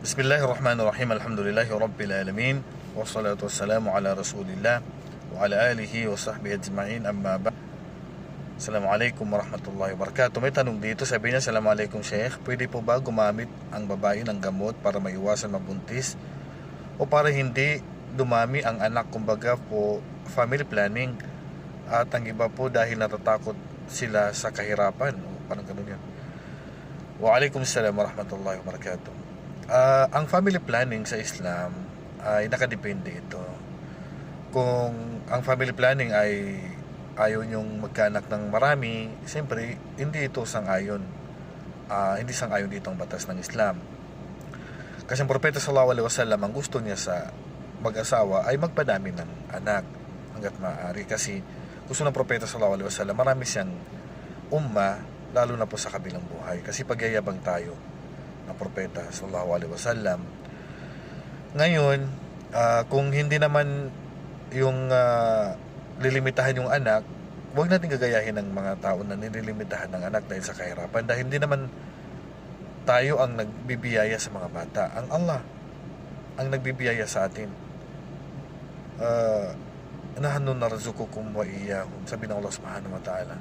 Bismillahirrahmanirrahim. Alhamdulillahi Rabbil Alamin. Wassalatu wassalamu ala Rasulillah wa ala alihi wa sahbihi ajma'in, amma ba. Assalamualaikum warahmatullahi wabarakatuh. May tanong dito, sabi niya, Assalamualaikum Sheikh, pwede po ba gumamit ang babae ng gamot para maiwasan mabuntis o para hindi dumami ang anak, kumbaga po family planning, at ang iba po dahil natatakot sila sa kahirapan, o parang ganun yan. Waalaikumsalam warahmatullahi wabarakatuh. Ang family planning sa Islam ay nakadepende ito. Kung ang family planning ay ayaw nyong magkaanak ng marami, siyempre hindi ito sang-ayon. Hindi sang-ayon dito ang batas ng Islam. Kasi ang Propeta sallallahu alaihi wasallam, ang gusto niya sa mag-asawa ay magpadami ng anak hanggat maaari. Kasi gusto ng Propeta sallallahu alaihi wasallam, marami siyang umma, lalo na po sa kabilang buhay. Kasi pagyayabang tayo ng Propeta sallallahu alaihi wasallam. Ngayon, kung hindi naman yung lilimitahan yung anak, huwag natin gagayahin ng mga tao na nililimitahan ng anak dahil sa kahirapan, dahil hindi naman tayo ang nagbibiyaya sa mga bata. Ang Allah ang nagbibiyaya sa atin. Nahnu narzuqukum wa iyyahum, sabi ng Allah subhanahu wa ta'ala.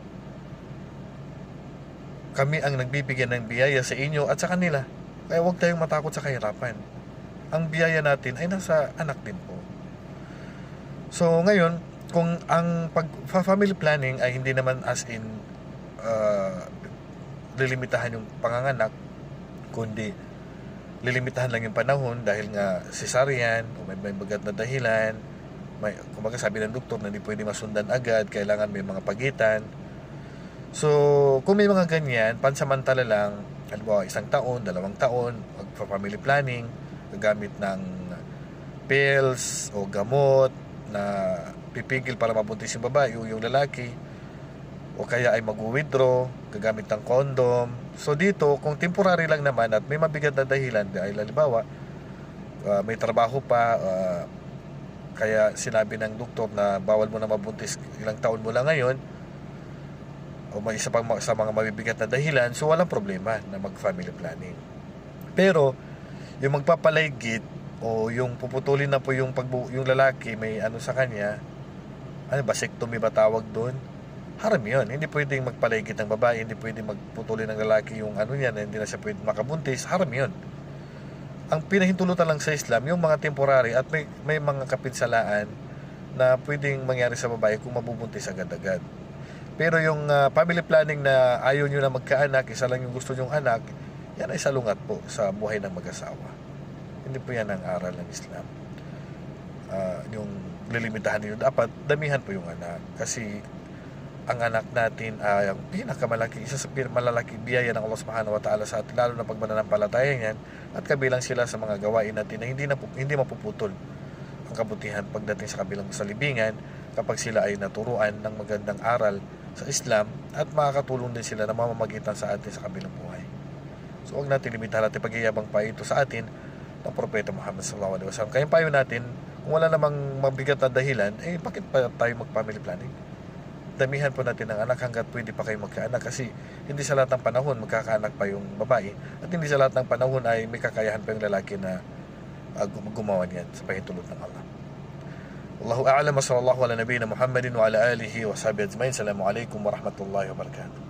Kami ang nagbibigyan ng biyaya sa inyo at sa kanila. Kaya huwag tayong matakot sa kahirapan. Ang biyaya natin ay nasa anak din po. So ngayon, kung ang family planning ay hindi naman as in lilimitahan yung panganganak, kundi lilimitahan lang yung panahon dahil nga cesarean o may bagat na dahilan, kumbaga sabi ng doktor na hindi pwede masundan agad, kailangan may mga pagitan. So, kung may mga ganyan, pansamantala lang, halimbawa 1 taon, 2 taon, magpa-family planning, gagamit ng pills o gamot na pipigil para mabuntis yung babae o yung lalaki, o kaya ay mag-withdraw, gagamit ng condom. So dito, kung temporary lang naman at may mabigat na dahilan, dahil halimbawa, may trabaho pa, kaya sinabi ng doktor na bawal mo na mabuntis, ilang taon mo lang ngayon, o may isa pang sa mga mabibigat na dahilan, so walang problema na mag-family planning. Pero yung magpapalaygit o yung puputulin na po yung lalaki may ano sa kanya, vasectomy ba tawag doon? Haram yun. Hindi pwedeng magpalaygit ng babae, hindi pwedeng magputulin ng lalaki yung ano niya na hindi na siya pwedeng makabuntis. Haram yun. Ang pinahintulutan lang sa Islam, yung mga temporary at may mga kapinsalaan na pwedeng mangyari sa babae kung mabubuntis agad-agad. Pero yung family planning na ayaw nyo na magkaanak, isa lang yung gusto nyong anak, yan ay salungat po sa buhay ng mag-asawa. Hindi po yan ang aral ng Islam. Yung lilimitahan nyo, dapat damihan po yung anak. Kasi ang anak natin ay ang pinakamalaki, isa sa malalaking biyaya ng Allah subhanahu wa ta'ala sa atin, lalo na pag mananampalataya yan, at kabilang sila sa mga gawain natin na hindi mapuputol ang kabutihan pagdating sa kabilang salibingan kapag sila ay naturuan ng magandang aral sa Islam, at makakatulong din sila na mamamagitan sa atin sa kabilang buhay. So huwag natin limitahan natin pagyayabang pa ito sa atin ng Propeta Muhammad sallallahu alaihi wasallam. Kaya payo natin, kung wala namang mabigat na dahilan, bakit pa tayo mag-family planning? Damihan po natin ng anak hanggat pwede pa kayo magkaanak, kasi hindi sa lahat ng panahon magkakaanak pa yung babae, at hindi sa lahat ng panahon ay may kakayahan pa yung lalaki na gumawa niyan sa pahintulot ng Allah. Allahu a'lam, sallallahu ala nabiyina Muhammadin wa ala alihi wa sahbihi ajma'in. Assalamualaikum warahmatullahi wabarakatuh.